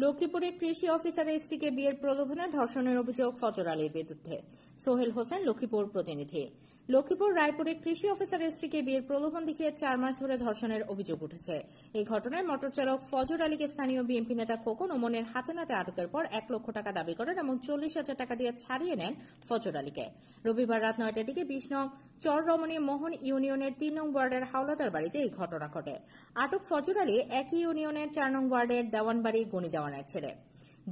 লক্ষ্মীপুরে কৃষি অফিসারের স্ত্রীকে বিয়ের প্রলোভনে ধর্ষণের অভিযোগ ফজর আলীর বিরুদ্ধে। সোহেল হোসেন, লক্ষ্মীপুর প্রতিনিধি। লক্ষ্মীপুর রায়পুরে কৃষি অফিসারের স্ত্রীকে বিয়ের প্রলোভন দেখিয়ে 4 মাস ধরে ধর্ষণের অভিযোগ উঠেছে। এই ঘটনায় মোটর চালক ফজর আলীকে স্থানীয় বিএনপি নেতা খোকন ও মনের হাতে নাতে আটকের পর 1 লক্ষ টাকা দাবি করেন এবং 40,000 টাকা দিয়ে ছাড়িয়ে নেন ফজর আলীকে। রবিবার রাত 9টার দিকে 20 নং চররমণী মোহন ইউনিয়নের 3 নং ওয়ার্ডের হাওলাদার বাড়িতে এই ঘটনা ঘটে। আটক ফজর আলী একই ইউনিয়নের 4 নং ওয়ার্ডের দেওয়ানবাড়ি গনি দেওয়ানের ছেলে।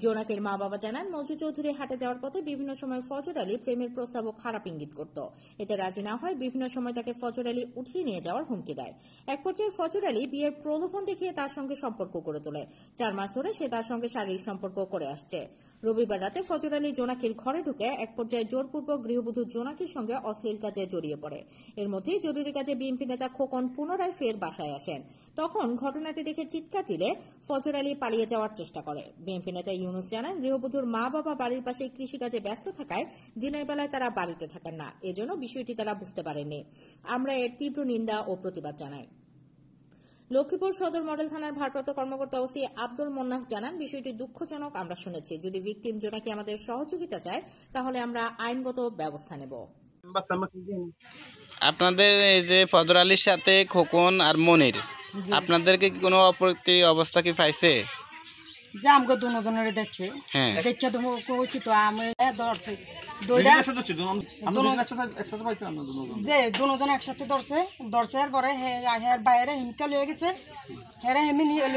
জোনাকের মা বাবা জানান, মঞ্জু চৌধুরী হাটে যাওয়ার পথে বিভিন্ন সময় ফজর আলী প্রেমের প্রস্তাব ও খারাপ ইঙ্গিত করত। এতে রাজি না হয় বিভিন্ন সময় তাকে ফজর আলী উঠিয়ে নিয়ে যাওয়ার হুমকি দেয়। এক পর্যায়ে ফজর আলী বিয়ের প্রলোভন দেখিয়ে তার সঙ্গে সম্পর্ক করে তোলে। 4 মাস ধরে সে তার সঙ্গে শারীরিক সম্পর্ক করে আসছে। রবিবার রাতে ফজর আলী জোনাকির ঘরে ঢুকে এক পর্যায়ে জোরপূর্বক গৃহবধূ জোনাকির সঙ্গে অশ্লীল কাজে জড়িয়ে পড়ে। এর মধ্যেই জরুরি কাজে বিএনপি নেতা খোকন পুনরায় ফের বাসায় আসেন। তখন ঘটনাটি দেখে চিৎকার দিলে ফজর আলী পালিয়ে যাওয়ার চেষ্টা করে। বিএনপি নেতা ইউনুস জানান, গৃহবধূর মা বাবা বাড়ির পাশে কৃষিকাজে ব্যস্ত থাকায় দিনের বেলায় তারা বাড়িতে থাকেন না, এজন্য বিষয়টি তারা বুঝতে পারেননি। আমরা এর তীব্র নিন্দা ও প্রতিবাদ জানাই। লক্ষ্মীপুর সদর মডেল থানার ভারপ্রাপ্ত কর্মকর্তা ওসি আব্দুল মোন্নাফ জানান, বিষয়টি দুঃখজনক আমরা শুনেছি। যদি ভিকটিম জোনাকি আমাদের সহযোগিতা চায় তাহলে আমরা আইনগত ব্যবস্থা নেব। আপনাদের এই যে ফজর আলীর সাথে খোকন আর মনির, আপনাদেরকে কি কোনো অপ্রীতি অবস্থা কি পাইছে? যে আমাকে দুজনের দেখছে, দেখছে তো কইছি তো আমি ধরছি যে দুজন একসাথে ধরছে। ধরছে পরে বাইরে হিমকা লয়ে গেছে, হেরা হেমি নিয়ে